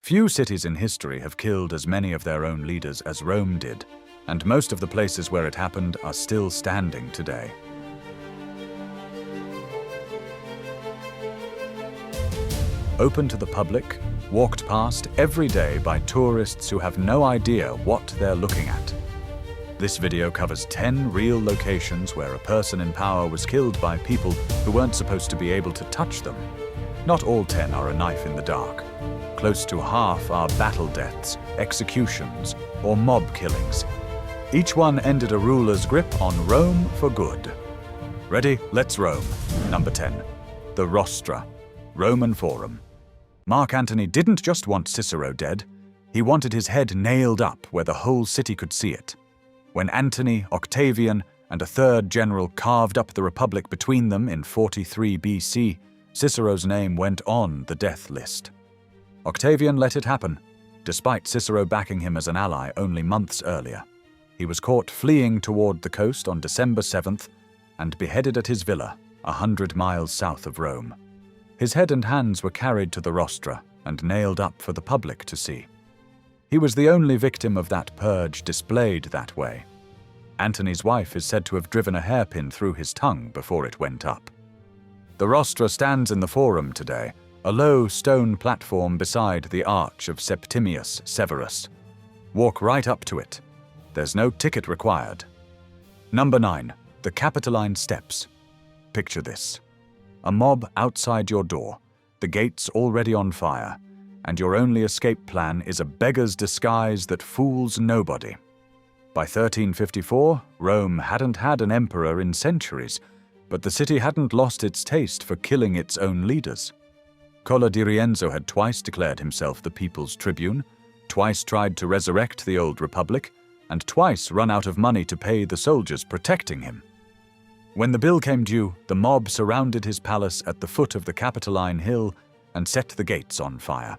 Few cities in history have killed as many of their own leaders as Rome did, and most of the places where it happened are still standing today. Open to the public, walked past every day by tourists who have no idea what they're looking at. This video covers 10 real locations where a person in power was killed by people who weren't supposed to be able to touch them. Not all 10 are a knife in the dark. Close to half are battle deaths, executions, or mob killings. Each one ended a ruler's grip on Rome for good. Ready? Let's roam. Number 10. The Rostra, Roman Forum. Mark Antony didn't just want Cicero dead, he wanted his head nailed up where the whole city could see it. When Antony, Octavian, and a third general carved up the Republic between them in 43 BC, Cicero's name went on the death list. Octavian let it happen, despite Cicero backing him as an ally only months earlier. He was caught fleeing toward the coast on December 7th and beheaded at his villa, 100 miles south of Rome. His head and hands were carried to the Rostra and nailed up for the public to see. He was the only victim of that purge displayed that way. Antony's wife is said to have driven a hairpin through his tongue before it went up. The Rostra stands in the Forum today, a low stone platform beside the Arch of Septimius Severus. Walk right up to it. There's no ticket required. Number 9. The Capitoline Steps. Picture this. A mob outside your door, the gates already on fire, and your only escape plan is a beggar's disguise that fools nobody. By 1354, Rome hadn't had an emperor in centuries, but the city hadn't lost its taste for killing its own leaders. Cola di Rienzo had twice declared himself the people's tribune, twice tried to resurrect the old republic, and twice run out of money to pay the soldiers protecting him. When the bill came due, the mob surrounded his palace at the foot of the Capitoline Hill and set the gates on fire.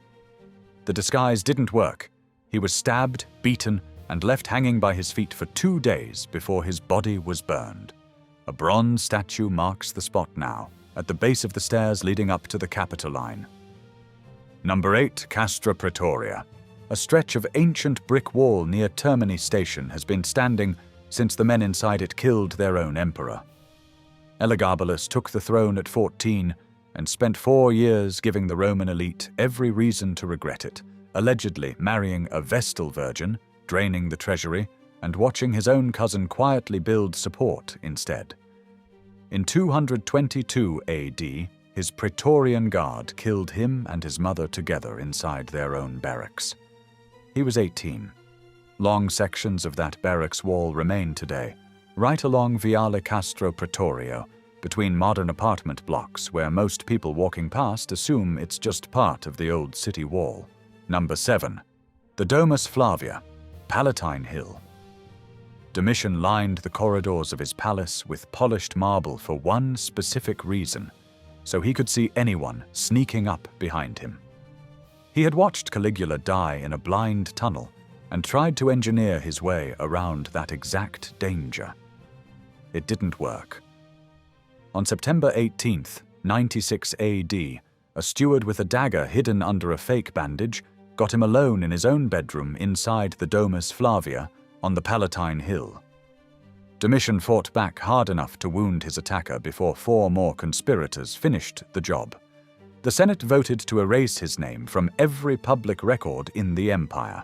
The disguise didn't work. He was stabbed, beaten, and left hanging by his feet for 2 days before his body was burned. A bronze statue marks the spot now, at the base of the stairs leading up to the Capitoline. Number 8. Castra Praetoria. A stretch of ancient brick wall near Termini Station has been standing since the men inside it killed their own emperor. Elagabalus took the throne at 14 and spent 4 years giving the Roman elite every reason to regret it, allegedly marrying a Vestal virgin, draining the treasury, and watching his own cousin quietly build support instead. In 222 AD, his Praetorian Guard killed him and his mother together inside their own barracks. He was 18. Long sections of that barracks wall remain today, right along Viale Castro Praetorio, between modern apartment blocks where most people walking past assume it's just part of the old city wall. Number 7. The Domus Flavia, Palatine Hill. Domitian lined the corridors of his palace with polished marble for one specific reason, so he could see anyone sneaking up behind him. He had watched Caligula die in a blind tunnel and tried to engineer his way around that exact danger. It didn't work. On September 18th, 96 AD, a steward with a dagger hidden under a fake bandage got him alone in his own bedroom inside the Domus Flavia on the Palatine Hill. Domitian fought back hard enough to wound his attacker before 4 more conspirators finished the job. The Senate voted to erase his name from every public record in the empire.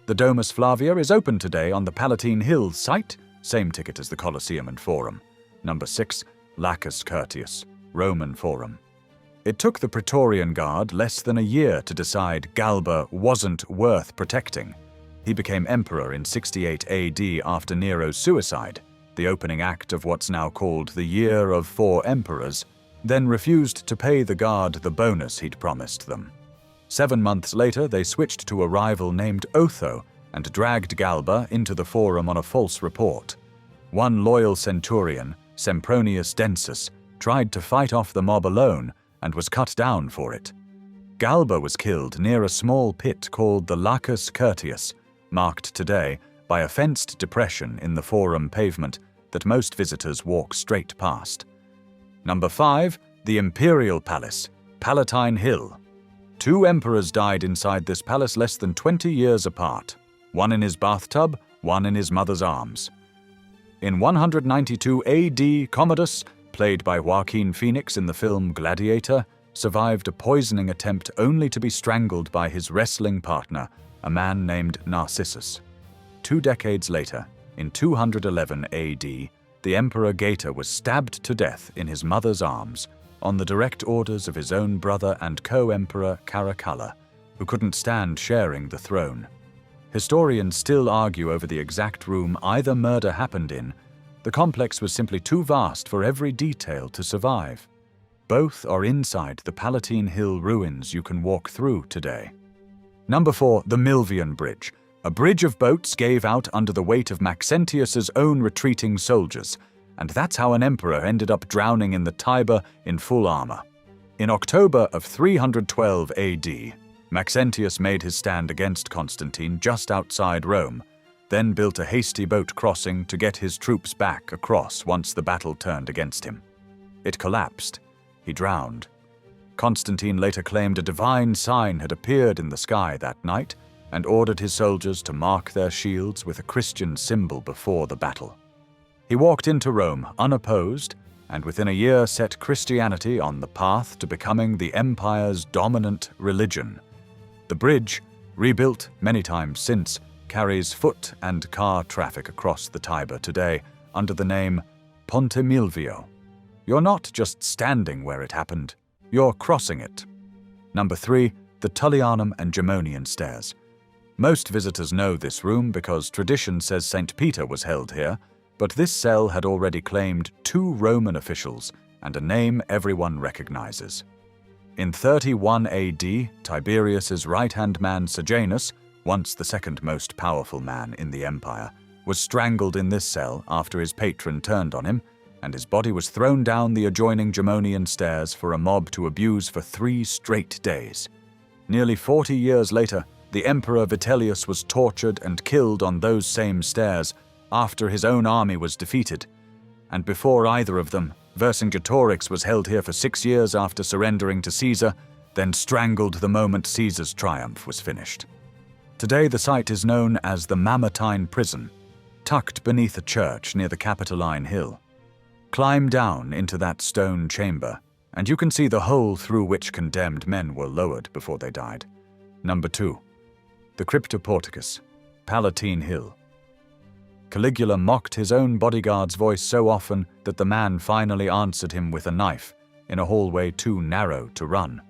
The Domus Flavia is open today on the Palatine Hill site, same ticket as the Colosseum and Forum. Number 6. Lacus Curtius, Roman Forum. It took the Praetorian Guard less than a year to decide Galba wasn't worth protecting. He became emperor in 68 AD after Nero's suicide, the opening act of what's now called the Year of 4 Emperors, then refused to pay the Guard the bonus he'd promised them. 7 months later, they switched to a rival named Otho and dragged Galba into the Forum on a false report. One loyal centurion, Sempronius Densus, tried to fight off the mob alone and was cut down for it. Galba was killed near a small pit called the Lacus Curtius, marked today by a fenced depression in the Forum pavement that most visitors walk straight past. Number 5. The Imperial Palace, Palatine Hill. 2 emperors died inside this palace less than 20 years apart, one in his bathtub, one in his mother's arms. In 192 AD, Commodus, played by Joaquin Phoenix in the film Gladiator, survived a poisoning attempt only to be strangled by his wrestling partner, a man named Narcissus. 2 decades later, in 211 AD, the Emperor Geta was stabbed to death in his mother's arms on the direct orders of his own brother and co-emperor Caracalla, who couldn't stand sharing the throne. Historians still argue over the exact room either murder happened in. The complex was simply too vast for every detail to survive. Both are inside the Palatine Hill ruins you can walk through today. Number 4, the Milvian Bridge. A bridge of boats gave out under the weight of Maxentius's own retreating soldiers, and that's how an emperor ended up drowning in the Tiber in full armor. In October of 312 AD, Maxentius made his stand against Constantine just outside Rome, then built a hasty boat crossing to get his troops back across once the battle turned against him. It collapsed. He drowned. Constantine later claimed a divine sign had appeared in the sky that night and ordered his soldiers to mark their shields with a Christian symbol before the battle. He walked into Rome unopposed and within a year set Christianity on the path to becoming the empire's dominant religion. The bridge, rebuilt many times since, carries foot and car traffic across the Tiber today under the name Ponte Milvio. You're not just standing where it happened, you're crossing it. Number 3, the Tullianum and Gemonian Stairs. Most visitors know this room because tradition says St. Peter was held here, but this cell had already claimed 2 Roman officials and a name everyone recognizes. In 31 AD, Tiberius's right-hand man Sejanus, once the second most powerful man in the empire, was strangled in this cell after his patron turned on him, and his body was thrown down the adjoining Gemonian stairs for a mob to abuse for 3 straight days. Nearly 40 years later, the Emperor Vitellius was tortured and killed on those same stairs after his own army was defeated, and before either of them, Vercingetorix was held here for 6 years after surrendering to Caesar, then strangled the moment Caesar's triumph was finished. Today the site is known as the Mamertine prison, tucked beneath a church near the Capitoline Hill. Climb down into that stone chamber, and you can see the hole through which condemned men were lowered before they died. Number 2. The Cryptoporticus, Palatine Hill. Caligula mocked his own bodyguard's voice so often that the man finally answered him with a knife in a hallway too narrow to run.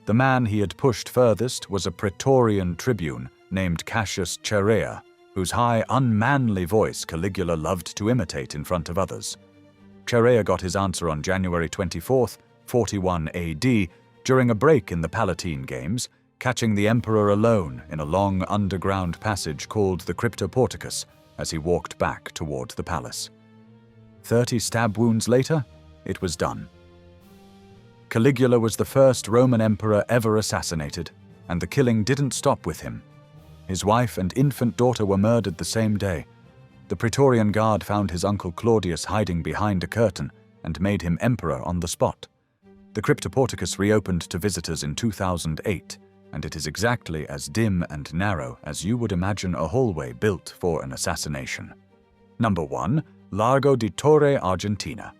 The man he had pushed furthest was a Praetorian tribune named Cassius Chaerea, whose high, unmanly voice Caligula loved to imitate in front of others. Chaerea got his answer on January 24, 41 AD, during a break in the Palatine Games, catching the emperor alone in a long underground passage called the Cryptoporticus as he walked back toward the palace. 30 stab wounds later, it was done. Caligula was the first Roman emperor ever assassinated, and the killing didn't stop with him. His wife and infant daughter were murdered the same day. The Praetorian Guard found his uncle Claudius hiding behind a curtain and made him emperor on the spot. The Cryptoporticus reopened to visitors in 2008, and it is exactly as dim and narrow as you would imagine a hallway built for an assassination. Number 1. Largo di Torre, Argentina.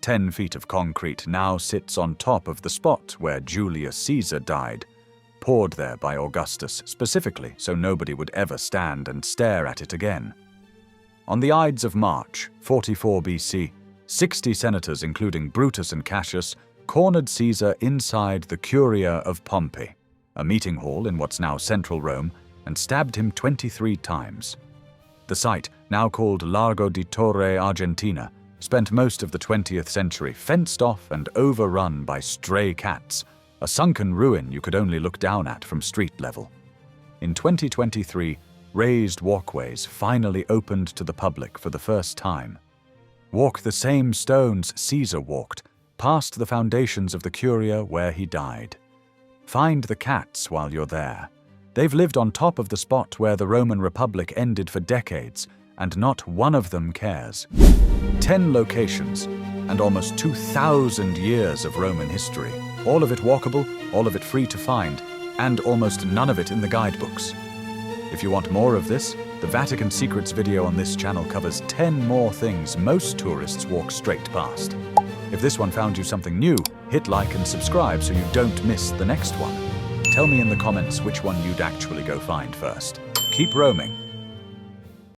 10 feet of concrete now sits on top of the spot where Julius Caesar died, poured there by Augustus specifically so nobody would ever stand and stare at it again. On the Ides of March, 44 BC, 60 senators including Brutus and Cassius cornered Caesar inside the Curia of Pompey, a meeting hall in what's now central Rome, and stabbed him 23 times. The site, now called Largo di Torre, Argentina, spent most of the 20th century fenced off and overrun by stray cats, a sunken ruin you could only look down at from street level. In 2023, raised walkways finally opened to the public for the first time. Walk the same stones Caesar walked, past the foundations of the Curia where he died. Find the cats while you're there. They've lived on top of the spot where the Roman Republic ended for decades, and not one of them cares. 10 locations, and almost 2,000 years of Roman history. All of it walkable, all of it free to find, and almost none of it in the guidebooks. If you want more of this, the Vatican Secrets video on this channel covers 10 more things most tourists walk straight past. If this one found you something new, hit like and subscribe so you don't miss the next one. Tell me in the comments which one you'd actually go find first. Keep roaming.